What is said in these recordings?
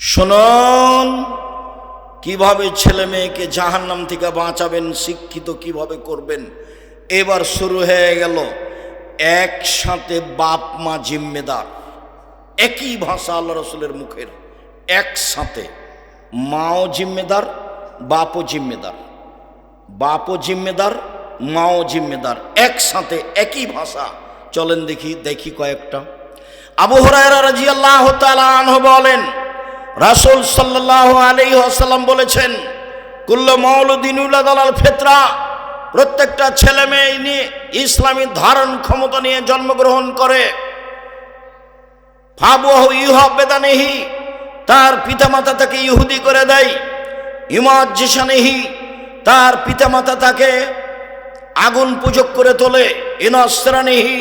শুনুন, কিভাবে ছেলে মেয়েকে জাহান্নাম থেকে বাঁচাবেন, শিক্ষিত কিভাবে করবেন। এবার শুরু হয়ে গেল একসাথে বাপ মা জিম্মেদার। একই ভাষা আল্লাহ রসুলের মুখের, একসাথে মাও জিম্মেদার, বাপও জিম্মেদার, বাপও জিম্মেদার, মাও জিম্মেদার, একসাথে একই ভাষা। চলেন দেখি কয়েকটা। আবু হুরায়রা রাদিয়াল্লাহু তাআলা আনহু বলেন, রাসূল সাল্লাল্লাহু আলাইহি ওয়াসাল্লাম বলেছেন, কুল্লু মাউলুদিন ইউলাদু আলাল ফিতরা, প্রত্যেকটা ছেলে মেয়ে নিয়ে ইসলামী ধারণ ক্ষমতা নিয়ে জন্মগ্রহণ করে। ফাবুহু ইউহাবেদানিহি, তার পিতামাতা তাকে ইহুদি করে দেয়। ইমাজ্জিসানিহি, তার পিতামাতা তাকে আগুন পূজক করে তোলে। ইনাসরানিহি,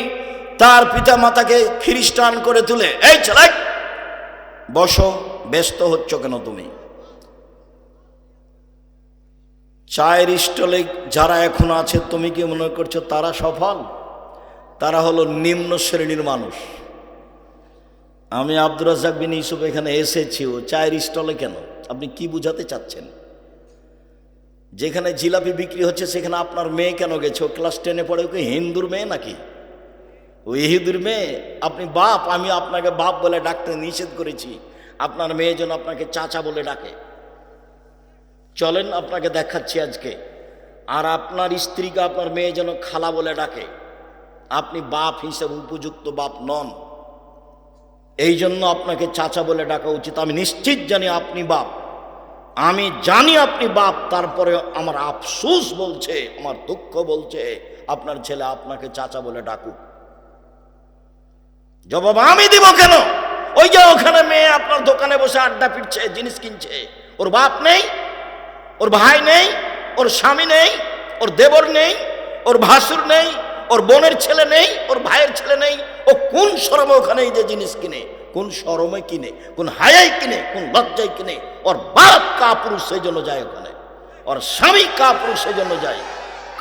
তার পিতামাতাকে খ্রিস্টান করে তোলে। এই ছেলে বসো, ব্যস্ত হচ্ছ কেন তুমি? চায়ের স্টলে যারা এখন আছে, তুমি কি মনে করছো তারা সফল? তারা হলো নিম্ন শ্রেণীর মানুষ। আমি আব্দুর রাজ্জাক বিন ইউসুফ এখানে এসেছি, ও চায়ের স্টলে কেন? আপনি কি বুঝাতে চাচ্ছেন? যেখানে জিলাপি বিক্রি হচ্ছে সেখানে আপনার মেয়ে কেন গেছে? ও ক্লাস 10-এ পড়ে, ওকে হিন্দুর মেয়ে নাকি? ও ইহুদির মেয়ে। আপনি বাপ, আমি আপনাকে বাপ বলে ডাকতে নিষেধ করেছি, আপনার মেয়ে যেন আপনাকে চাচা বলে ডাকে। চলেন আপনাকে দেখাচ্ছি আজকে। আর আপনার স্ত্রীকে আপনার মেয়ে যেন খালা বলে ডাকে। আপনি বাপ হিসেবে উপযুক্ত বাপ নন, এই জন্য আপনাকে চাচা বলে ডাকা উচিত। আমি নিশ্চিত জানি আপনি বাপ, আমি জানি আপনি বাপ, তারপরে আমার আফসোস বলছে, আমার দুঃখ বলছে আপনার ছেলে আপনাকে চাচা বলে ডাকুক। জবাব আমি দিব কেন? ওই যে ওখানে মেয়ে আপনার দোকানে বসে আড্ডা পিটছে, জিনিস কিনছে, ওর বাপ নেই, ওর ভাই নেই, ওর স্বামী নেই, ওর দেবর নেই, ওর ভাসুর নেই, ওর বোনের ছেলে নেই, ওর ভাইয়ের ছেলে নেই। ও কোন শরমে ওখানে এই যে জিনিস কিনে? কোন শরমে কিনে? কোন হায়াই কিনে? কোন লজ্জায় কিনে? ওর বাপ কাপুরুষ, সেই জন্য যায় ওখানে। ওর স্বামী কাপুরুষ, সেই জন্য যায়।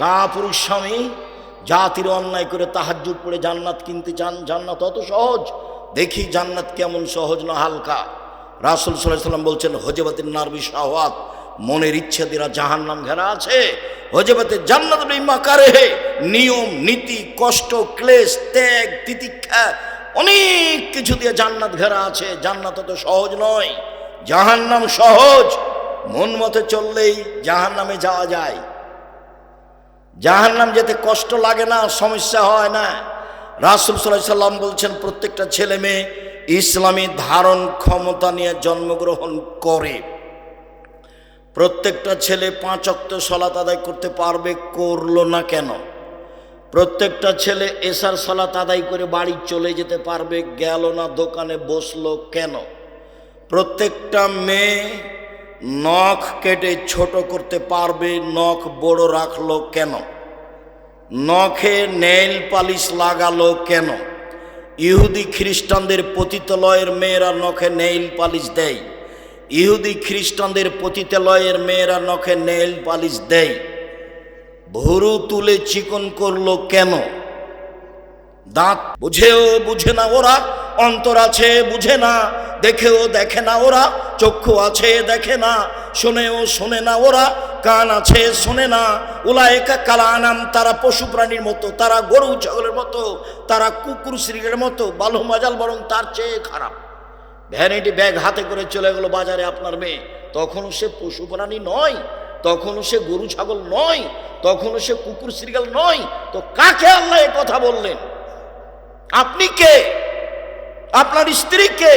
কাপুরুষ স্বামী জাতির অন্যায় করে তাহাজ্জুদ পড়ে জান্নাত কিনতে চান। জান্নাত অত সহজ? দেখি জান্নাত কেমন সহজ না হালকা। রাসূল সাল্লাল্লাহু আলাইহি ওয়াসাল্লাম বলছেন, হজবাতিন নার বিশাওয়াত, মনের ইচ্ছা দ্বারা জাহান্নাম ঘেরা আছে। হজবাতে জান্নাত বিমাকারে, নিয়ম নীতি, কষ্ট ক্লেশ, ত্যাগ তিতিক্ষা, অনেক কিছু দিয়ে জান্নাত ঘেরা আছে। জান্নাত তো সহজ নয়, জাহান্নাম সহজ। মন মতো চললেই জাহান্নামে যাওয়া যায়। জাহান্নাম যেতে কষ্ট লাগে না, সমস্যা হয় না। রাসূল সাল্লাল্লাহু আলাইহি ওয়াসাল্লাম বলছেন, প্রত্যেকটা ছেলে মেয়ে ইসলামী ধারণ ক্ষমতা নিয়ে জন্মগ্রহণ করে। প্রত্যেকটা ছেলে 5 ওয়াক্ত সালাত আদায় করতে পারবে, করলো না কেন? প্রত্যেকটা ছেলে এশার সালাত আদায় করে বাড়ি চলে যেতে পারবে, গেল না দোকানে বসলো কেন? প্রত্যেকটা মেয়ে নখ কেটে ছোট করতে পারবে, নখ বড় রাখলো কেন? নখে নেইল পালিশ লাগালো কেন? ইহুদি খ্রিস্টানদের পতিতালয়ের মেয়েরা নখে নেইল পালিশ দেয়, ইহুদি খ্রিস্টানদের পতিতালয়ের মেয়েরা নখে নেইল পালিশ দেয়। ভুরু তুলে চিকন করলো কেন? দাঁত বুঝেও বুঝে না ওরা, অন্তর আছে বুঝে না, দেখেও দেখে না ওরা, চক্ষু আছে দেখে না, শোনেও শোনে না ওরা, কান আছে শোনে না। উলায়েকা কালানাম, তারা পশু প্রাণীর মতো, তারা গরু ছাগলের মতো, তারা কুকুর শ্রীগের মতো, বালু মাজাল বরং তার চেয়ে খারাপ। ভ্যানিটি ব্যাগ হাতে করে চলে গেল বাজারে আপনার মেয়ে, তখনও সে পশু প্রাণী নয়, তখনও সে গরু ছাগল নয়, তখনও সে কুকুর শ্রীগাল নয়। তো কাকে আল্লাহ এ কথা বললেন? আপনি কে? আপনার স্ত্রী কে?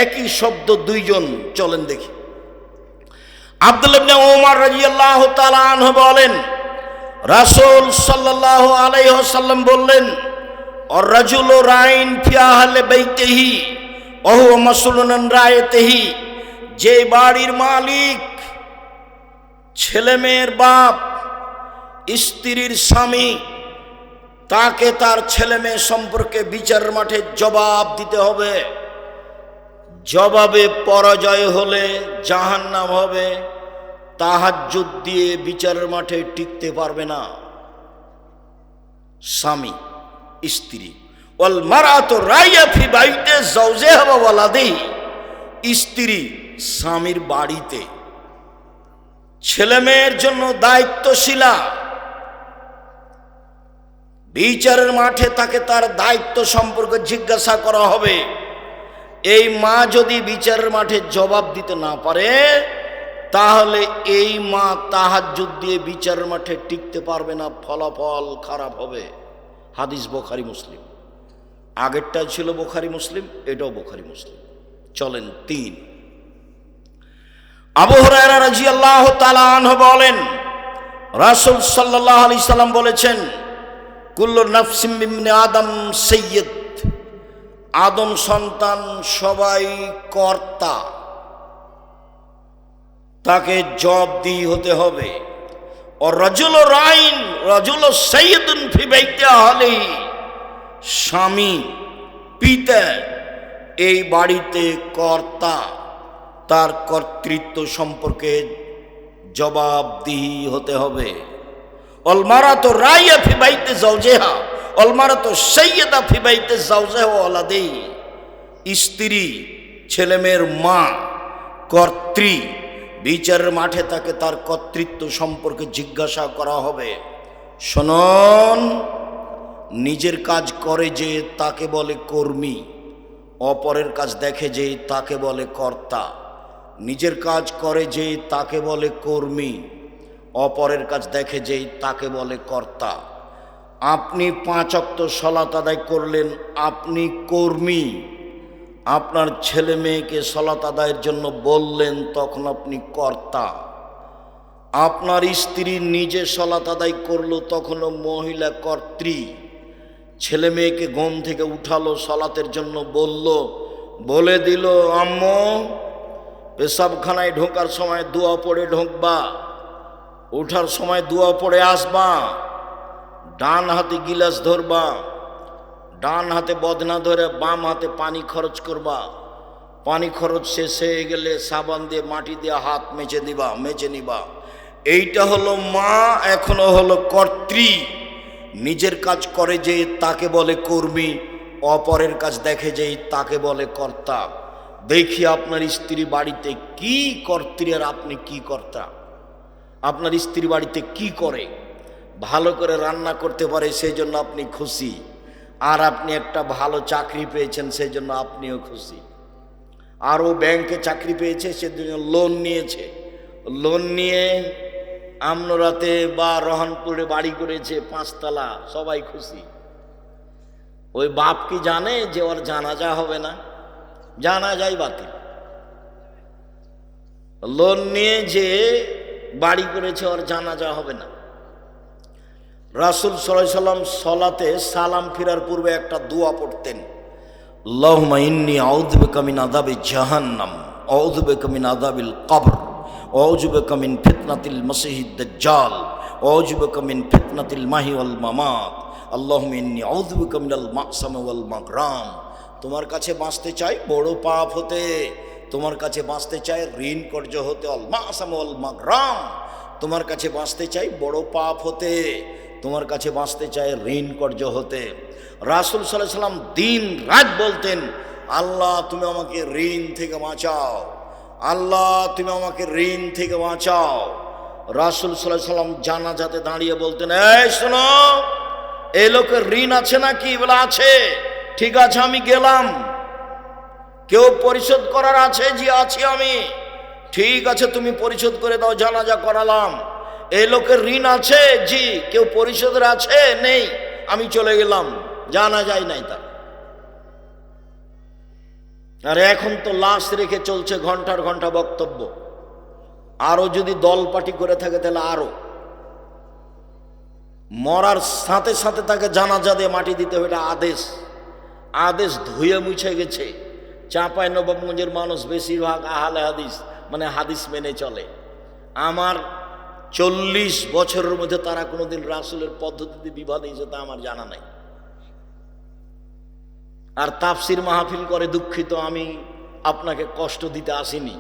একই শব্দ দুইজন। চলেন দেখি। আব্দুল্লাহ ইবনে ওমর রাদিয়াল্লাহু তাআলা আনহু বলেন, রাসূল সাল্লাল্লাহু আলাইহি ওয়াসাল্লাম বললেন, আর রাজুলু রাইন ফি আহলি বাইতিহি ওয়া হুয়া মাসউলুন আন রায়াতিহি, যে বাড়ির মালিক, ছেলে মেয়ের বাপ, স্ত্রীর স্বামী, তাকে তার ছেলে মেয়ে সম্পর্কে বিচারের মাঠে জবাব দিতে হবে। জবাবে পরাজয় হলে জাহান্নাম হবে। তাহাজ্জুদ দিয়ে বিচারের মাঠে টিকতে পারবে না স্বামী স্ত্রী। ওয়াল মারাতু রাইয়া ফি বাইতি যাওজিহা ওয়া ওয়ালাদিহি, স্ত্রী স্বামীর বাড়িতে, ছেলে মেয়ের জন্য দায়িত্বশীলা, বিচারের মাঠে তাকে তার দায়িত্ব সম্পর্কে জিজ্ঞাসা করা হবে। এই মা যদি বিচারের মাঠে জবাব দিতে না পারে, তাহলে এই মা তাহাজ্জুদ দিয়ে বিচারের মাঠে টিকতে পারবে না, ফলাফল খারাপ হবে। হাদিস বুখারী মুসলিম। আগেরটা ছিল বুখারী মুসলিম, এটাও বুখারী মুসলিম। চলেন 3। আবু হুরায়রা রাদিয়াল্লাহু তাআলা আনহু বলেন, রাসূল সাল্লাল্লাহু আলাইহি সাল্লাম বলেছেন, কুল্লু নাফসিম মিন আদম সাইয়্যিদ, আদম সন্তান সবাই কর্তা, তাকে জবাবদিহি হতে হবে। ও রাজুল রাইন রাজুল সাইয়্যিদুন ফি বাইতি আহলিহি, স্বামী পিতা এই বাড়িতে কর্তা, তার কর্তৃত্ব সম্পর্কে জবাবদিহি হতে হবে। অল মারাতু রাইয়া ফি বাইতি যাওজিহা অল মারাতু সাইয়্যিদা ফি বাইতি যাওজিহা ওয়া ওয়ালাদিহি, স্ত্রী ছেলেমেয়ের মা, কর্ত্রী, বিচারের মাঠে তাকে তার কর্তৃত্ব সম্পর্কে জিজ্ঞাসা করা হবে। শুনুন, নিজের কাজ করে যে তাকে বলে কর্মী, অপরের কাজ দেখে যে তাকে বলে কর্তা। নিজের কাজ করে যে তাকে বলে কর্মী, অপরের কাজ দেখে যে তাকে বলে কর্তা। আপনি 5 ওয়াক্ত সালাত আদায় করলেন, আপনি কর্মী। আপনার ছেলে মেয়েকে সালাত আদায়ের জন্য বললেন, তখন আপনি কর্তা। আপনার স্ত্রী নিজে সালাত আদায় করলো, তখনও মহিলা কর্ত্রী। ছেলে মেয়েকে ঘুম থেকে উঠালো, সালাতের জন্য বলে দিল, আম্মু পেশাবখানায় ঢোকার সময় দোয়া পড়ে ঢোকবা, ওঠার সময় দোয়া পড়ে আসবা, ডান হাতে গিলাস ধরবা, ডান হাতে বদনা ধরে বাম হাতে পানি খরচ করবা, পানি খরচ শেষ হয়ে গেলে সাবান দিয়ে মাটি দিয়ে হাত মেজে নিবা। এইটা হলো মা, এখনো হলো কর্ত্রী। নিজের কাজ করে যে তাকে বলে কর্মী, অপরের কাজ দেখে যে তাকে বলে কর্তা। দেখি আপনার স্ত্রী বাড়িতে কি কর্ত্রী আর আপনি কি কর্তা। আপনার স্ত্রী বাড়িতে কি করে? ভালো করে রান্না করতে পারে, সেই জন্য আপনি খুশি। আর আপনি একটা ভালো চাকরি পেয়েছেন, সেই জন্য আপনিও খুশি। আর ও ব্যাংকে চাকরি পেয়েছে, সেজন্য লোন নিয়েছে, লোন নিয়ে আমনরাতে বা রহনপুরে বাড়ি করেছে 5 তলা, সবাই খুশি। ওই বাপ কি জানে যে ওর জানাজা হবে না? জানাজাই বাতিল। লোন নিয়ে যে বাড়ি করেছে, ওর জানাজা হবে না। রাসূল সাল্লাল্লাহু আলাইহি সাল্লাম সালাতে সালাম ফিরার পূর্বে একটা দোয়া পড়তেন, আল্লাহুম্মা ইন্নী আউযু বিকা মিন আযাবি জাহান্নাম, আউযু বিকা মিন আযাবিল কবর, আউযু বিকা মিন ফিতনাতিল মাসিহিদ দাজ্জাল, আউযু বিকা মিন ফিতনাতিল মাহি ওয়াল মামাত, আল্লাহুম্মা ইন্নী আউযু বিকা মিনাল মাকসাম ওয়াল মাগরাম। তোমার কাছে বাঁচতে চাই বড় পাপ হতে, তোমার কাছে বাঁচতে চাই ঋণ কর্য হতে, আল মাকসাম ওয়াল মাগরাম। তোমার কাছে বাঁচতে চাই বড় পাপ হতে, তোমার কাছে বাঁচতে চাই ঋণ কর্য হতে। রাসূল সাল্লাল্লাহু আলাইহি সাল্লাম দিন রাত বলতেন, আল্লাহ তুমি আমাকে ঋণ থেকে বাঁচাও, আল্লাহ তুমি আমাকে ঋণ থেকে বাঁচাও। রাসূল সাল্লাল্লাহু আলাইহি সাল্লাম জানাজাতে দাঁড়িয়ে বলতেন, এই শোনো, এই লোকের ঋণ আছে নাকি? বলে আছে। ঠিক আছে, আমি গেলাম। কেউ পরিশোধ করার আছে? জি আছি আমি। ঠিক আছে, তুমি পরিশোধ করে দাও, জানাজা করালাম। এই লোকের ঋণ আছে? জি। কেউ পরিশোধের আছে? নেই। আমি চলে গেলাম, জানা যায় নাই তার। আর এখন তো লাশ রেখে চলছে ঘন্টার ঘন্টা বক্তব্য। আরো যদি দল পার্টি করে থাকে তাহলে আরো। মরার সাথে সাথে তাকে জানাজা দিয়ে মাটি দিতে হবে, এটা আদেশ ধুয়ে মুছে গেছে। চাঁপাইনবাবগঞ্জের মানুষ বেশিরভাগ আহলে হাদিস, মানে হাদিস মেনে চলে। আমার 40 বছরের মধ্যে তারা কোনোদিন রাসূলের পদ্ধতিতে বিবাদ হয়েছে তা আমার জানা নাই। আর তাফসির মাহফিল করে, দুঃখিত, আমি আপনাকে কষ্ট দিতে আসিনি।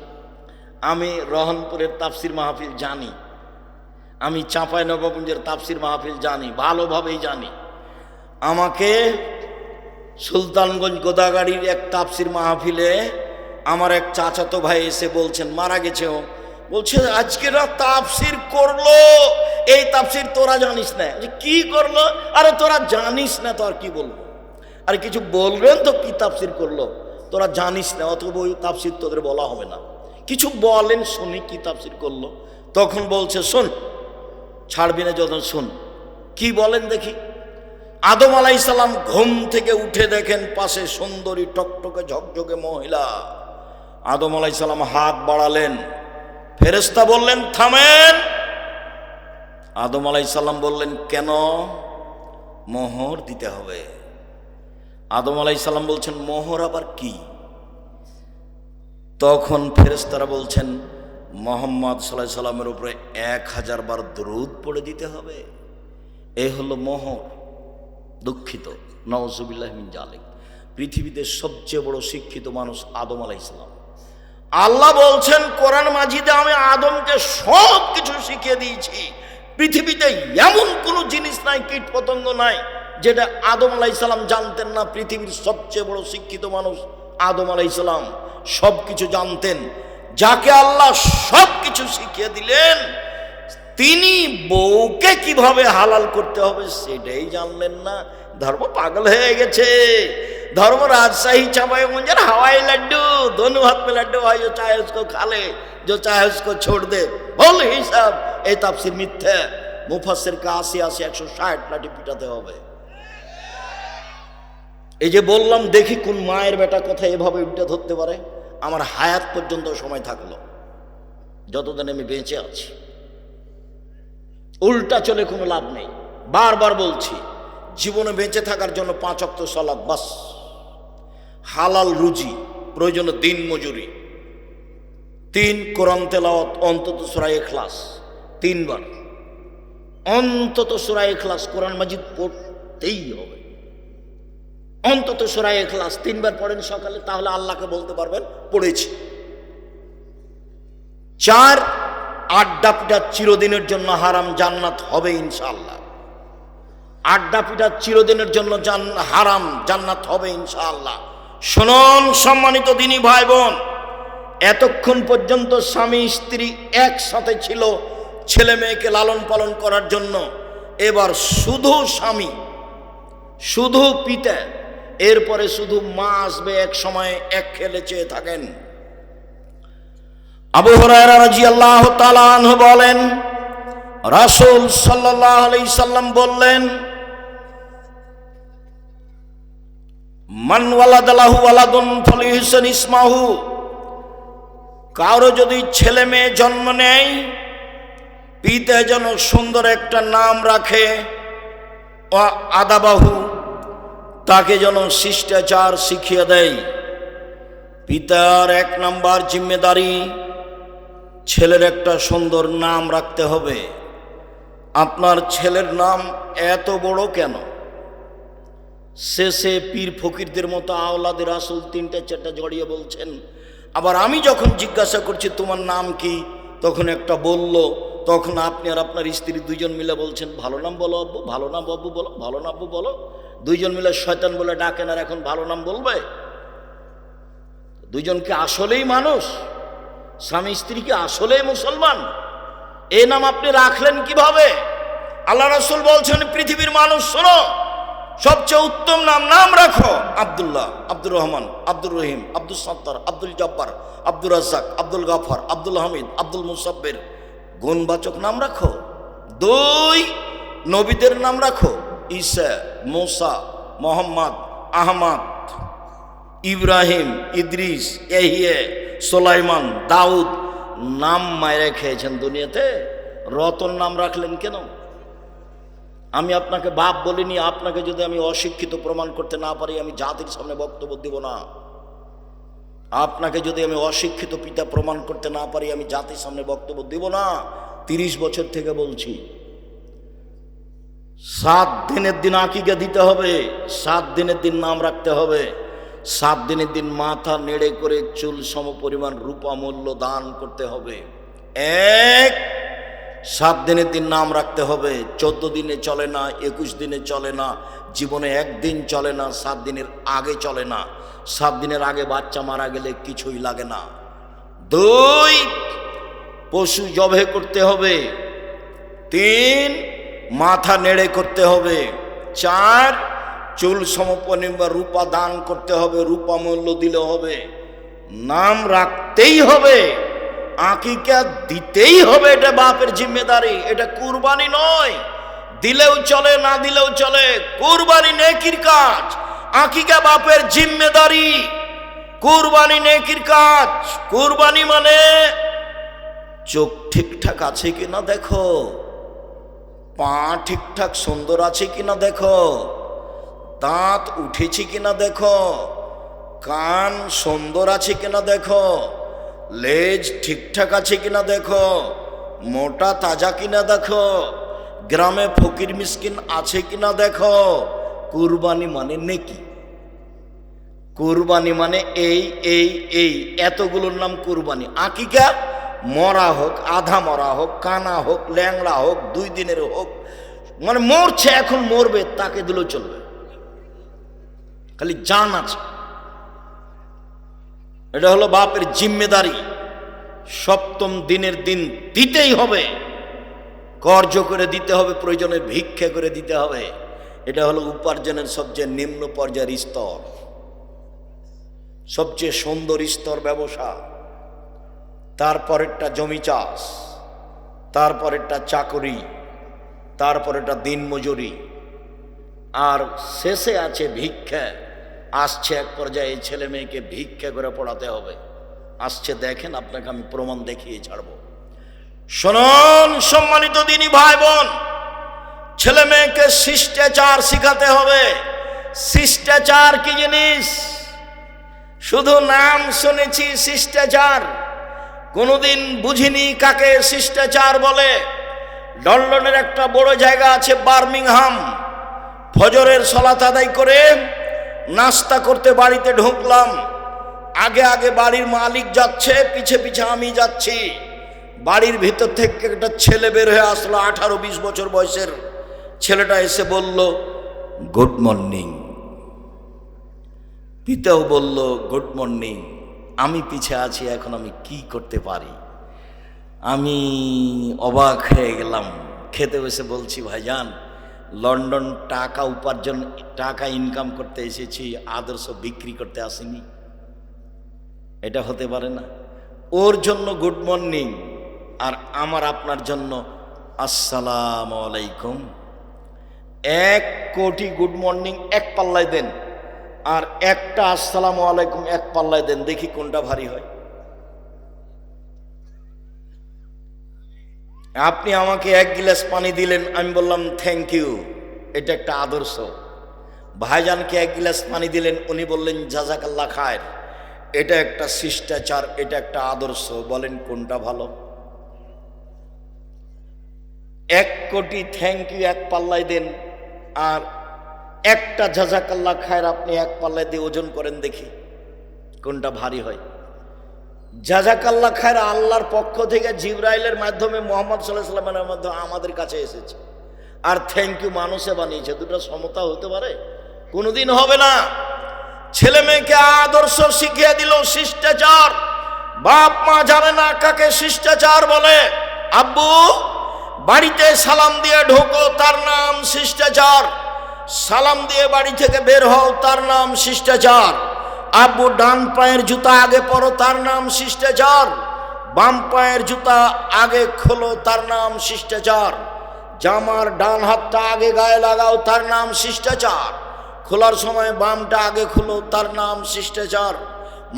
আমি রহনপুরের তাফসির মাহফিল জানি, আমি চাঁপাইনবাবগঞ্জের তাফসির মাহফিল জানি, ভালোভাবেই জানি। আমাকে সুলতানগঞ্জ গোদাগাড়ির এক তাফসির মাহফিলে আমার এক চাচাতো ভাই এসে বলছেন, মারা গেছে ও, বলছে আজকে না তাফসির করলো, এই তাফসির তোরা জানিস না। কি করলো? আরে তোরা জানিস না তো আর কি বলবো, আর কিছু বলবেন তো কি তাফসির করলো, তোরা জানিস না, অথবা ওই তাফসির তোদের বলা হবে না, কিছু বলেন শুনি কি তাফসির করলো। তখন বলছে শোন, ছাড়বি না যখন শোন, কি বলেন দেখি। আদম আলাইহিস সালাম ঘুম থেকে উঠে দেখেন পাশে সুন্দরী টকটকে ঝকঝকে মহিলা। আদম আলাইহিস সালাম হাত বাড়ালেন, ফেরেশতা বললেন থামেন। আদম আলাইহিস সালাম বললেন কেন? মোহর দিতে হবে। আদম আলাইহিস সালাম বলছেন মোহর আবার কি? তখন ফেরেশতারা বলছেন মুহাম্মদ সাল্লাল্লাহু আলাইহি সাল্লামের উপরে 1000 বার দরুদ পড়ে দিতে হবে, এই হলো মোহর। দুঃখিত, নাউজুবিল্লাহি মিন জালিক। পৃথিবীতে সবচেয়ে বড় শিক্ষিত মানুষ আদম আলাইহিস সালাম। আল্লাহ বলছেন কোরআন মাজিদে আমি আদমকে সব কিছু শিখিয়ে দিয়েছি। পৃথিবীতে এমন কোনো জিনিস নাই, কীট পতঙ্গ নাই যেটা আদম আলাইহিস সালাম জানতেন না। পৃথিবীর সবচেয়ে বড় শিক্ষিত মানুষ আদম আলাইহিস সালাম সব কিছু জানতেন। যাকে আল্লাহ সব কিছু শিখিয়ে দিলেন, তিনি বউকে কিভাবে হালাল করতে হবে সেটাই জানলেন না। ধর্ম পাগল হয়ে গেছে। धर्म राजशाही चावल मुंजर हवाई लड्डू दोनों हाथ में लड्डू है, जो चाहे उसको खा ले, जो चाहे उसको छोड़ दे। बोल हिसाब ए ताफसीर मिथ्या। मुफास्सिर का 80 160 লাঠি পিটাতে হবে। এই যে বললাম দেখি কোন মায়ের বেটা কথা এভাবে উল্টে ধরতে পারে। আমার হায়াত পর্যন্ত সময় থাকলো, যতদিন আমি বেঁচে আছি। উল্টা চলে কোনো লাভ নেই। বারবার বলছি, জীবনে বেঁচে থাকার জন্য 5 ওয়াক্ত সালাত বাস, হালাল রুজি, প্রয়োজনে দিন মজুরি, 3 কোরআন তেলাওয়াত, অন্তত সূরা ইখলাস 3 বার, অন্তত সূরা ইখলাস কোরআন মাজিদ পড়তেই হবে। অন্তত সূরা ইখলাস 3 বার পড়েন সকালে, তাহলে আল্লাহকে বলতে পারবেন পড়েছি। 4 আড্ডা পিঠা চিরদিনের জন্য হারাম, জান্নাত হবে ইনশাআল্লাহ। আড্ডা পিঠা চিরদিনের জন্য হারাম, জান্নাত হবে ইনশাআল্লাহ। শুনুন সম্মানিত দিনী ভাই বোন, এতক্ষণ পর্যন্ত স্বামী স্ত্রী একসাথে ছিল ছেলে মেয়েকে লালন পালন করার জন্য। এবার শুধু স্বামী, শুধু পিতা, এরপরে শুধু মা আসবে এক সময়, এক খেলে চেয়ে থাকেন। আবু হুরায়রা রাদিয়াল্লাহু তাআলা আনহু বলেন, রাসূল সাল্লাল্লাহু আলাইহি সাল্লাম বললেন, মান ওয়ালাদালাহু ওয়ালাদুন ফালিহসান ইসমাহু, কারো যদি ছেলে মেয়ে জন্ম নেয়, পিতা যেন সুন্দর একটা নাম রাখে। ও আদাবাহু, তাকে যেন শিষ্টাচার শিখিয়ে দেয়। পিতার 1 নাম্বার জিম্মেদারি ছেলের একটা সুন্দর নাম রাখতে হবে। আপনার ছেলের নাম এত বড় কেন? শেষে পীর ফকিরদের মতো আওলাদে রাসূল 3টা 4টা জড়িয়ে বলছেন। আবার আমি যখন জিজ্ঞাসা করছি তোমার নাম কি, তখন একটা বলল, তখন আপনি আর আপনার স্ত্রী 2 জন মিলে বলছেন ভালো নাম বলো আব্বু, ভালো নাম আব্বু বলো, ভালো নাম আব্বু বলো। 2 জন মিলে শয়তান বলে ডাকেন, আর এখন ভালো নাম বলবে? 2 জন কি আসলেই মানুষ? স্বামী স্ত্রী কি আসলেই মুসলমান? এই নাম আপনি রাখলেন কিভাবে? আল্লাহ রাসূল বলছেন পৃথিবীর মানুষ শোনো, সবচেয়ে উত্তম নাম রাখো আব্দুল্লাহ, আব্দুর রহমান, আব্দুর রহিম, আব্দুল সত্তার, আব্দুল জব্বার, আব্দুর রাজ্জাক, আব্দুল গাফার, আব্দুল হামিদ, আব্দুল মুসাব্বির। গুণবাচক নাম রাখো। 2 নবীদের নাম রাখো, ঈসা, মুসা, মোহাম্মদ, আহমদ, ইব্রাহিম, ইদ্রিস, ইয়াহিয়া, সুলাইমান, দাউদ। নাম মায়েরা খেয়েছেন দুনিয়াতে, রতন নাম রাখলেন কেন? আমি আপনাকে বাপ বলিনি। আপনাকে যদি আমি অশিক্ষিত প্রমাণ করতে না পারি, আমি জাতির সামনে বক্তব্য দিব না। আপনাকে যদি আমি অশিক্ষিত পিতা প্রমাণ করতে না পারি, আমি জাতির সামনে বক্তব্য দিব না। 30 বছর থেকে বলছি, 7 দিনের দিন আকিকা দিতে হবে, 7 দিনের দিন নাম রাখতে হবে, 7 দিনের দিন মাথা নেড়ে করে চুল সম পরিমাণ রূপা মূল্য দান করতে হবে। 7 দিনের দিন নাম রাখতে হবে। 14 দিনে চলে না, 21 দিনে চলে না, জীবনে 1 দিন চলে না, 7 দিনের আগে চলে না। 7 দিনের আগে বাচ্চা মারা গেলে কিছুই লাগে না। 2, পশু জবে করতে হবে। 3, মাথা নেড়ে করতে হবে। 4, চুল সমপনি বা রূপা দান করতে হবে, রূপা মূল্য দিলে হবে। নাম রাখতেই হবে, আকিকা দিতেই হবে, এটা বাপের জিম্মেদারি, এটা কুরবানি নয়। দিলেও চলে, না দিলেও চলে, কুরবানি নেকির কাজ, আকিকা বাপের জিম্মেদারি। কুরবানি নেকির কাজ। কুরবানি মানে চোখ ঠিকঠাক আছে কিনা দেখো, পা ঠিকঠাক সুন্দর আছে কিনা দেখো, দাঁত উঠেছে কিনা দেখো, কান সুন্দর আছে কিনা দেখো, লেজ ঠিকঠাক আছে কিনা দেখো, মোটা তাজা কিনা দেখো, গ্রামে ফকির মিসকিন আছে কিনা দেখো। কুরবানি মানে নেকি। কুরবানি মানে এই এতগুলোর নাম কুরবানি। আকিকা মরা হোক, আধা মরা হোক, কানা হোক, ল্যাংড়া হোক, 2 দিনের হোক, মানে মরছে এখন মরবে, তাকে দিলেও চলবে, খালি জান আছে। এটা হলো বাপের জিম্মেদারি। 7ম দিনের দিন দিতেই হবে, কর্জ করে দিতে হবে, প্রয়োজনে ভিক্ষা করে দিতে হবে। এটা হলো উপার্জনের সবচেয়ে নিম্ন পর্যায়ের স্তর, সবচেয়ে সুন্দর স্তর ব্যবসা। তারপরেরটা জমি চাষ, তারপরেরটা চাকরি, তারপরেরটা দিনমজুরি, আর শেষে আছে ভিক্ষা। আসছে এক পর্যায়ে এই ছেলে মেয়েকে ভিক্ষা করে পড়াতে হবে। আসছে, দেখেন, আপনাকে আমি প্রমাণ দেখিয়ে ছাড়ব। শুনুন সম্মানিত দিনী ভাই বোন, ছেলে মেয়েকে শিষ্টাচার শিখাতে হবে। শিষ্টাচার কি জিনিস? শুধু নাম শুনেছি শিষ্টাচার, কোনোদিন বুঝিনি কাকে শিষ্টাচার বলে। লন্ডনের একটা বড় জায়গা আছে বার্মিংহাম। ফজরের সালাত আদায় করে নাস্তা করতে বাড়িতে ঢুকলাম। আগে আগে বাড়ির মালিক যাচ্ছে, পিছে পিছে আমি যাচ্ছি। বাড়ির ভিতর থেকে একটা ছেলে বের হয়ে আসলো, 18-20 বছর বয়সের ছেলেটা এসে বলল গুড মর্নিং। পিতাও বলল গুড মর্নিং। আমি পিছে আছি, এখন আমি কি করতে পারি? আমি অবাক হয়ে গেলাম। খেতে বসে বলছি, ভাইজান, লন্ডন টাকা ইনকাম করতে এসেছি, আদর্শ বিক্রি করতে আসিনি। এটা হতে পারে না। ওর জন্য গুড মর্নিং আর আমার আপনার জন্য আসসালামু আলাইকুম। 1 কোটি গুড মর্নিং এক পাল্লায় দেন, আর একটা আসসালামু আলাইকুম এক পাল্লায় দেন, দেখি কোনটা ভারী হয়। আপনি আমাকে 1 গ্লাস পানি দিলেন, আমি বললাম থ্যাংক ইউ, এটা একটা আদর্শ। ভাইজানকে 1 গ্লাস পানি দিলেন, উনি বললেন জাযাকাল্লাহ খায়ের, এটা একটা শিষ্টাচার, এটা একটা আদর্শ। বলেন কোনটা ভালো? 1 কোটি থ্যাংক ইউ এক পাল্লায় দেন, আর একটা জাযাকাল্লাহ খায়ের আপনি এক পাল্লায় দিয়ে ওজন করেন, দেখি কোনটা ভারী হয়। জাযাকাল্লাহ খায়ের আল্লাহর পক্ষ থেকে জিবরাইলের মাধ্যমে মুহাম্মদ সাল্লাল্লাহু আলাইহি ওয়াসাল্লামের মাধ্যমে আমাদের কাছে এসেছে, আর থ্যাংক ইউ মানুষে বানিয়েছে। দুটো সমতা হতে পারে? কোনোদিন হবে না। ছেলে মেয়েকে আদর্শ শিখিয়ে দিল, শিষ্টাচার। বাপ মা জানে না কাকে শিষ্টাচার বলে। আব্বু বাড়িতে সালাম দিয়ে ঢোকো, তার নাম শিষ্টাচার। সালাম দিয়ে বাড়ি থেকে বের হও, তার নাম শিষ্টাচার। আব্বু ডান পায়ের জুতা আগে পরো, তার নাম শিষ্টাচার। বাম পায়ের জুতা আগে খোলো, তার নাম শিষ্টাচার। জামার ডান হাতটা আগে গায়ে লাগাও, তার নাম শিষ্টাচার। খোলার সময় বামটা আগে খুলো, তার নাম শিষ্টাচার।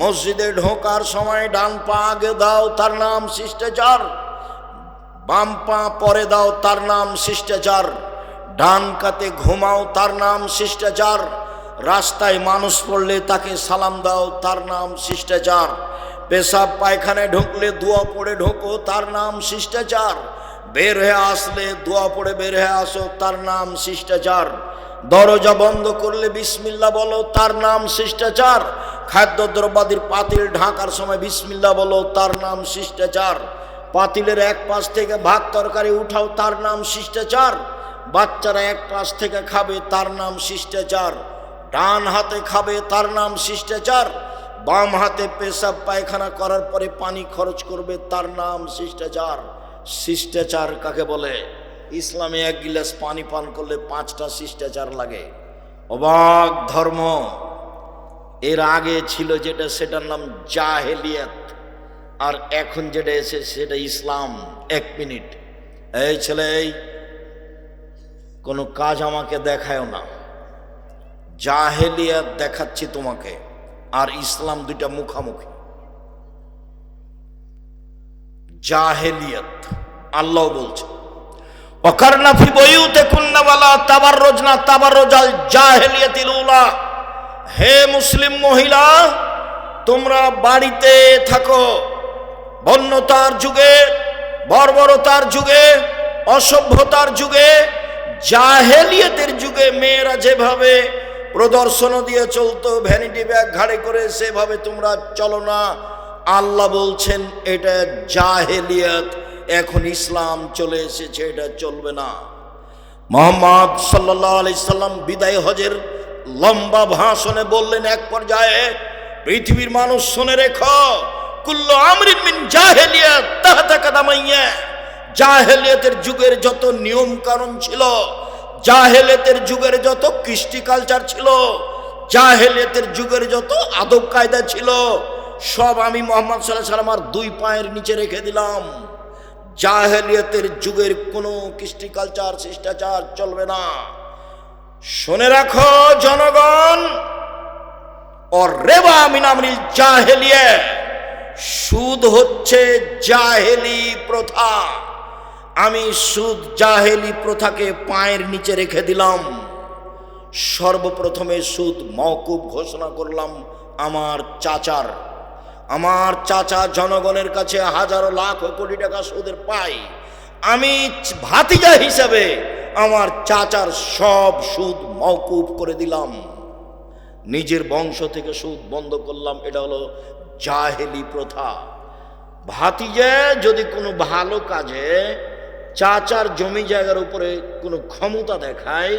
মসজিদে ঢোকার সময় ডান পা আগে দাও, তার নাম শিষ্টাচার। বাম পা পরে দাও, তার নাম শিষ্টাচার। ডান কাতে ঘুমাও, তার নাম শিষ্টাচার। রাস্তায় মানুষ পড়লে তাকে সালাম দাও, তার নাম শিষ্টাচার। পেশাব পায়খানায় ঢুকলে দোয়া পড়ে ঢোকো, তার নাম শিষ্টাচার। বের হয়ে আসলে দোয়া পড়ে বের হয়ে আসো, তার নাম শিষ্টাচার। দরজা বন্ধ করলে বিসমিল্লাহ বলো, তার নাম শিষ্টাচার। খাদ্য দ্রব্যাদির পাতিল ঢাকার সময় বিসমিল্লাহ বলো, তার নাম শিষ্টাচার। পাতিলের এক পাশ থেকে ভাত তরকারি উঠাও, তার নাম শিষ্টাচার। বাচ্চারা এক পাশ থেকে খাবে, তার নাম শিষ্টাচার। ডান হাতে খাবে তার নাম শিষ্টাচার, বাম হাতে পেশাব পায়খানা করার পরে পানি খরচ করবে তার নাম শিষ্টাচার। শিষ্টাচার কাকে বলে? ইসলামে এক গিলাস পানি পান করলে 5টা শিষ্টাচার লাগে। অবাক ধর্ম। এর আগে ছিল যেটা, সেটার নাম জাহেলিয়াত, আর এখন যেটা এসে সেটা ইসলাম। 1 মিনিট, এই ছেলে, এই কোনো কাজ আমাকে দেখায়ও না। জাহেলিয়াত দেখাচ্ছি তোমাকে, আর ইসলাম দুইটা মুখামুখি। জাহেলিয়াত আল্লাহ বলছে ওয়াকারনা ফি বুয়ুতিকুন্না ওয়ালা তাবাররুজনা তাবাররুজাল জাহেলিয়াতিল উলা। হে মুসলিম মহিলা, তোমরা বাড়িতে থাকো। বন্যতার যুগে, বর্বরতার যুগে, অসভ্যতার যুগে, জাহেলিয়াতের যুগে মেয়েরা যেভাবে প্রদর্শন দিয়ে চলতো, ভ্যানিটি ব্যাগ ঘাড়ে করে, সেভাবে তোমরা চলো না। আল্লাহ বলছেন এটা জাহেলিয়াত। এখন ইসলাম চলে এসেছে, এটা চলবে না। মুহাম্মদ সাল্লাল্লাহু আলাইহি সাল্লাম বিদায় হজের লম্বা ভাষণে বললেন এক পর্যায়ে, পৃথিবীর মানুষ শুনে রেখো, কুল্লু আমরিন মিন জাহেলিয়াত তাহতা কাদামাইয়া। জাহেলিয়াতের যুগের যত নিয়ম কানুন ছিল, জাহেলিয়াতের যুগের যত কৃষ্টি কালচার ছিল, জাহেলিয়াতের যুগের যত আদব কায়দা ছিল, সব আমি মুহাম্মদ সাল্লাল্লাহু আলাইহি সাল্লাম আর 2 পায়ের নিচে রেখে দিলাম। জাহেলিয়াতের যুগের কোনো কৃষ্টি কালচার, শিষ্টাচার চলবে না। শুনে রাখো জনগণ, और रेबा मिन আমরিল জাহেলিয়া, সুদ হচ্ছে জাহেলি প্রথা। আমি সুদ জাহেলি প্রথাকে পায়ের নিচে রেখে দিলাম। সর্বপ্রথমে সুদ মওকুফ ঘোষণা করলাম আমার চাচার। আমার চাচা জনগণের কাছে হাজারো লাখ কোটি টাকা সুদের পায়। আমি ভাতিজা হিসাবে আমার চাচার সব সুদ মওকুফ করে দিলাম। নিজের বংশ থেকে সুদ বন্ধ করলাম। এটা হলো জাহেলি প্রথা। ভাতিজা যদি কোনো ভালো কাজে চাচার জমি জায়গার উপরে কোনো ক্ষমতা দেখায়,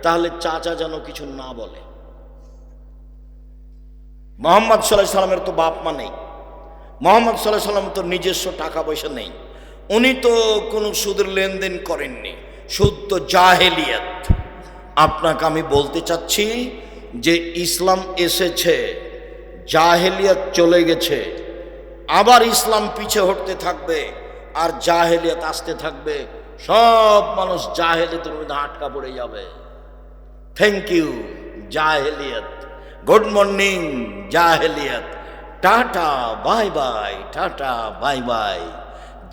তাহলে চাচা যেন কিছু না বলে। মুহাম্মদ সাল্লাল্লাহু আলাইহি সাল্লামের তো বাপ মা নেই, মুহাম্মদ সাল্লাল্লাহু আলাইহি সাল্লামের তো নিজস্ব টাকা পয়সা নেই, উনি তো কোনো সুদের লেনদেন করেননি। সুদ তো জাহেলিয়াত। আপনাকে আমি বলতে চাচ্ছি যে ইসলাম এসেছে, জাহেলিয়াত চলে গেছে, আবার ইসলাম পিছে হটতে থাকবে, আর জাহেলিয়াত আসতে থাকবে। সব মানুষ জাহেলিয়াতের মধ্যে আটকা পড়ে যাবে। থ্যাংক ইউ জাহেলিয়াত, গুড মর্নিং জাহেলিয়াত, tata bye bye, tata bye bye.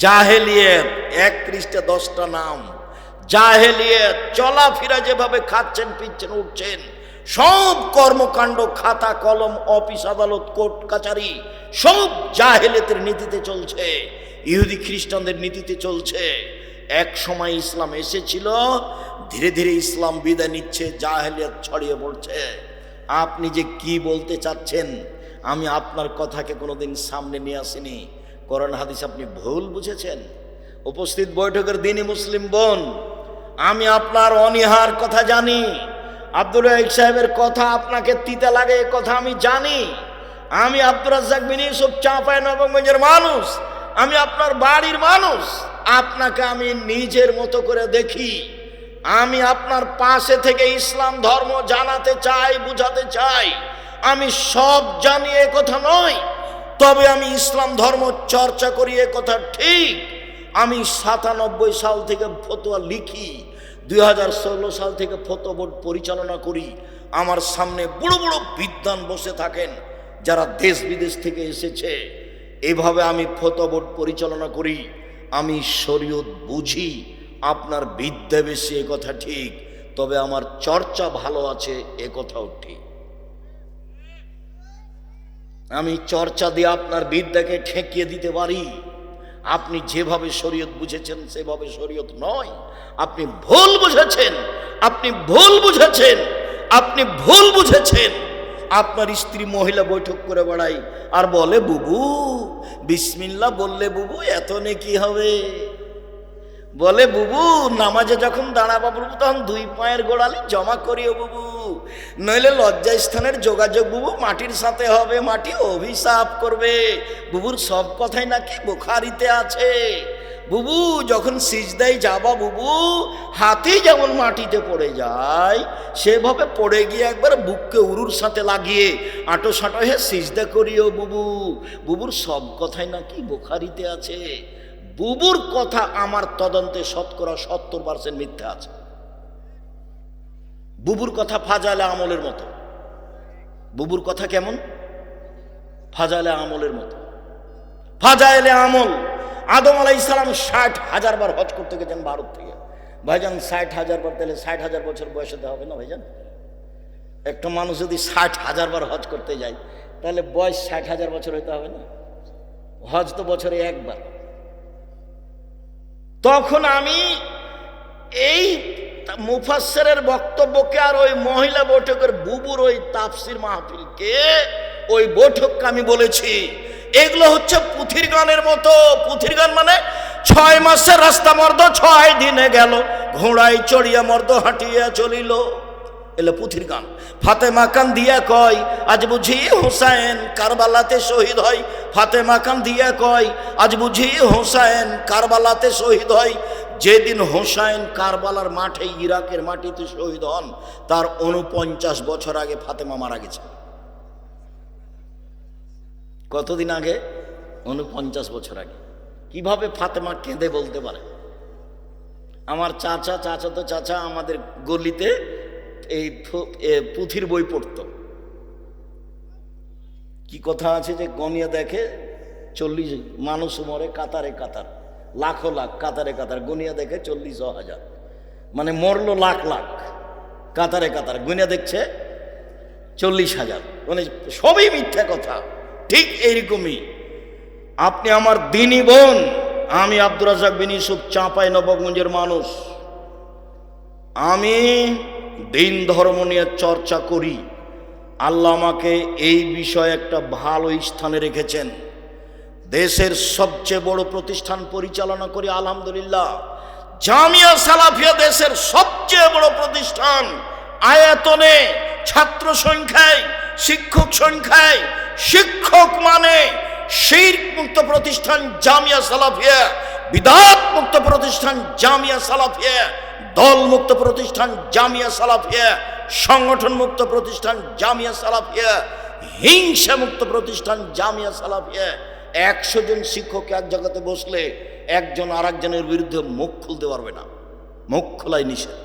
জাহেলিয়াত 1 পৃষ্ঠা 10টা নাম। জাহেলিয়াত চলাফেরা যেভাবে খাচ্ছেন, পিচ্ছেন, উঠছেন, সব কর্মকাণ্ড, খাতা কলম, অফিস আদালত, কোর্ট কাচারি, সব জাহেলিয়াতের নীতিতে চলছে, ইহুদি খ্রিস্টানদের নীতিতে চলছে। এক সময় ইসলাম এসেছিল, ধীরে ধীরে ইসলাম বিদায় নিচ্ছে, জাহেলিয়াত ছড়িয়ে পড়ছে। আপনি যে কি বলতে চাচ্ছেন, আমি আপনার কথাকে কোনোদিন সামনে নিয়ে আসিনি। কোরআন হাদিস আপনি ভুল বুঝেছেন। উপস্থিত বৈঠকের দিনই মুসলিম বোন, আমি আপনার অনীহার কথা জানি। আব্দুল রাজ্জাক সাহেবের কথা আপনাকে তিতা লাগে, এ কথা আমি জানি। আমি আব্দুর রাজ্জাক বিন ইউসুফ চাঁপাইনবাবগঞ্জের মানুষ, আমি আপনার বাড়ির মানুষ। আপনাকে আমি নিজের মতো করে দেখি। আমি আপনার পাশে থেকে ইসলাম ধর্ম জানাতে চাই, বুঝাতে চাই। আমি সব জানি এ কথা নয়, তবে আমি ইসলাম ধর্ম চর্চা করি, এ কথা ঠিক। আমি 97 সাল থেকে ফতোয়া লিখি, 2016 সাল থেকে ফতোয়া বোর্ড পরিচালনা করি। আমার সামনে বড় বড় বিদ্বান বসে থাকেন, যারা দেশ বিদেশ থেকে এসেছে। এভাবে আমি ফতোয়া বোর্ড পরিচালনা করি। আমি শরীয়ত বুঝি। আপনার বিদ্যা বেশি, এ কথা ঠিক, তবে আমার চর্চা ভালো আছে, এ কথাও ঠিক। আমি চর্চা দিয়ে আপনার বিদ্যাকে ঠেকিয়ে দিতে পারি। আপনি যেভাবে শরীয়ত বুঝেছেন সেভাবে শরীয়ত নয়। আপনি ভুল বুঝেছেন, আপনি ভুল বুঝেছেন, আপনি ভুল বুঝেছেন। আপনার স্ত্রী মহিলা বৈঠক করে বেড়াই আর বলে, বুবু বিসমিল্লাহ বললে বুবু এত নেকি হবে। বলে বুবু নামাজে যখন দাঁড়াবা বুবু তখন দুই পায়ের গোড়ালি জমা করিও বুবু, নইলে লজ্জাস্থানের যোগাযোগ বুবু মাটির সাথে হবে, মাটি অভিশাপ করবে। বুবুর সব কথাই নাকি বুখারীতে আছে। বুবু যখন সিজদায় যাবা বুবু, হাতি যেমন মাটিতে পড়ে যায় সেভাবে পড়ে গিয়ে একবার বুককে উরুর সাথে লাগিয়ে আঁটো সাঁটো হয়ে সিজদা করিও বুবু। বুবুর সব কথাই নাকি বুখারীতে আছে। বুবুর কথা আমার তদন্তে 70% মিথ্যা আছে। বুবুর কথা ফাজাইলে আমলের মতো। বুবুর কথা কেমন? ফাজাইলে আমলের মতো। ফাজাইলে আমল, আদম আলাইহিস সালাম 60,000 বার হজ করতে গেছেন ভারত থেকে। ভাইজান 60,000 বার, তাহলে 60,000 বছর বয়সে হবে না ভাইজান? একটা মানুষ যদি 60,000 বার হজ করতে যায় তাহলে বয়স 60,000 বছর হইতে হবে না? হজ তো বছরে একবার। তখন আমি এই মুফাসসিরের বক্তব্যকে আর ওই মহিলা বৈঠকের বুবুর ওই তাফসির মাহফিলকে, ওই বৈঠককে আমি বলেছি এগুলো হচ্ছে পুথির গানের মতো। পুথির গান মানে 6 মাসের রাস্তা মর্দ 6 দিনে গেল, ঘোড়ায় চড়িয়া মর্দ হাঁটিয়া চলিল, এলো পুথির গান। ফাতেমা কান দিয়া কয় আজ বুঝি হোসাইন কারবালাতে শহীদ হয়। ফাতেমা কান দিয়া কয় আজ বুঝি হোসাইন কারবালাতে শহীদ হয়। যেদিন হোসাইন কারবালার মাঠে ইরাকের মাটিতে শহীদ হন তার 49 বছর আগে ফাতেমা মারা গেছে। কতদিন আগে? 49 বছর আগে। কিভাবে ফাতেমা কেঁদে বলতে পারে? আমার চাচাতো চাচা আমাদের গলিতে এই পুথির বই পড়তো। কি কথা আছে যে গনিয়া দেখে 40 মানুষ মরে কাতারে কাতার, লাখো লাখ কাতারে কাতার, গনিয়া দেখে 40,000, মানে মরলো লাখ লাখ, কাতারে কাতার গনিয়া দেখছে 40,000, মানে সবই মিথ্যা কথা। ঠিক এইরকমই আপনি আমার দিনী বোন, আমি আব্দুর রাজ্জাক বিন ইউসুফ চাঁপাই নবাবগঞ্জের মানুষ, আমি দিন ধর্ম নিয়ে চর্চা করি। আল্লাহ আমাকে এই বিষয়ে একটা ভালো স্থানে রেখেছেন। দেশের সবচেয়ে বড় প্রতিষ্ঠান পরিচালনা করি আলহামদুলিল্লাহ। জামিয়া সালাফিয়া দেশের সবচেয়ে বড় প্রতিষ্ঠান, আয়তনে, ছাত্র সংখ্যায়, শিক্ষক সংখ্যায়। শিক্ষক মানে শিরক মুক্ত প্রতিষ্ঠান জামিয়া সালাফিয়া, বিদআত মুক্ত প্রতিষ্ঠান জামিয়া সালাফিয়া, দল মুক্ত প্রতিষ্ঠান জামিয়া সালাফিয়া, সংগঠন মুক্ত প্রতিষ্ঠান জামিয়া সালাফিয়া, হিংসা মুক্ত প্রতিষ্ঠান জামিয়া সালাফিয়া। 100 জন শিক্ষক এক জায়গাতে বসলে একজন আরেকজনের বিরুদ্ধে মুখ খুলতে পারবে না, মুখ খোলাই নিষেধ।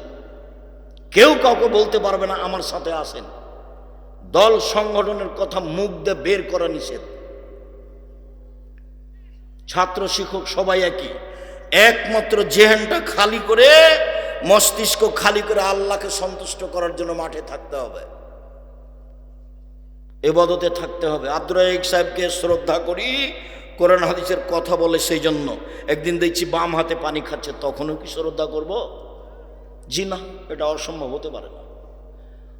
কেউ কাউকে বলতে পারবে না আমার সাথে আসেন। দল সংগঠনের কথা মুখ দিয়ে বের করা নিষেধ। ছাত্র শিক্ষক সবাই একই, একমাত্র জেহেনটা খালি করে, মস্তিষ্ক খালি করে আল্লাহকে সন্তুষ্ট করার জন্য মাঠে থাকতে হবে, ইবাদতে থাকতে হবে। আব্দুর রাজ্জাক সাহেবকে শ্রদ্ধা করি, কোরআন হাদিসের কথা বলে, সেই জন্য একদিন দেখছি বাম হাতে পানি খাচ্ছে, তখনও কি শ্রদ্ধা করব? জি না, এটা অসম্ভব হতে পারে না।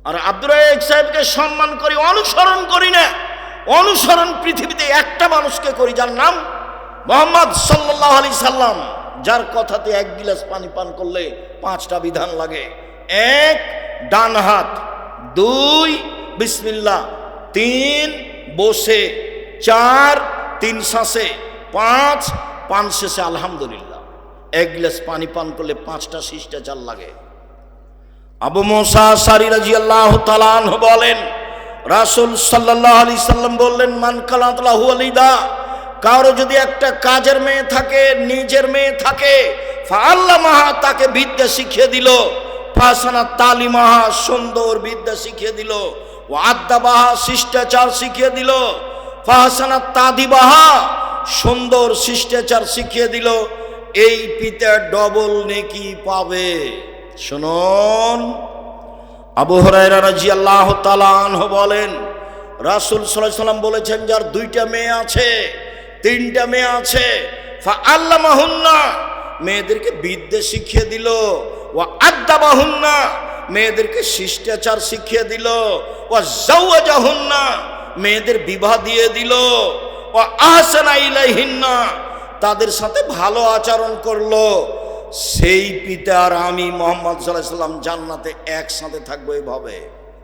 আর আব্দুর রাজ্জাক সাহেবকে সম্মান করি, অনুসরণ করি না। অনুসরণ পৃথিবীতে একটা মানুষকে করি, যার নাম মুহাম্মদ সাল্লাল্লাহু আলাইহি সাল্লাম, যার কথাতে 1 গিলাস পানি পান করলে 5টা বিধান লাগে। 1 ডান হাত, 2 বিসমিল্লাহ, 3 বসে, 4 3 শ্বাসে, 5 পান শেষে আলহামদুলিল্লাহ। 1 গিলাস পানি পান করলে 5টা শিষ্টাচার লাগে। আবু মুসা আশআরী রাদিয়াল্লাহু তাআলা আনহু বলেন, রাসূল সাল্লাল্লাহু আলাইহি সাল্লাম বললেন, মান কালাত লাহু ওয়ালিদা, কারো যদি একটা কাজের মেয়ে থাকে, নিজের মেয়ে থাকে, ফাআল্লামাহা, তাকে বিদ্যা শিখিয়ে দিল, ফাসানা তালিমাহা, সুন্দর বিদ্যা শিখিয়ে দিল, ওয়া আদাবাহা, শিষ্টাচার শিখিয়ে দিল, ফাসানা তাদিবাহা, সুন্দর শিষ্টাচার শিখিয়ে দিল, এই পিতা ডবল নেকি পাবে। শুনুন, আবু হুরায়রা রাদিয়াল্লাহু তাআলা আনহু বলেন, রাসূল সাল্লাল্লাহু আলাইহি সাল্লাম বলেছেন, যার 2টা মেয়ে আছে, 3টা মেয়ে আছে, ফাআল্লামাহুন্না, মেয়েদেরকে বিদ্যা শিখিয়ে দিল, ওয়া আদাবাহুন্না, মেয়েদেরকে শিষ্টাচার শিখিয়ে দিল, ওয়া যাওয়াজাহুন্না, মেয়েদের বিবাহ দিয়ে দিল, ওয়া আহসানা ইলাইহিন্না, তাদের সাথে ভালো আচরণ করলো, সেই পিতা আর আমি মোহাম্মদ সাল্লাল্লাহু আলাইহি সাল্লাম জান্নাতে একসাথে থাকবো এইভাবে।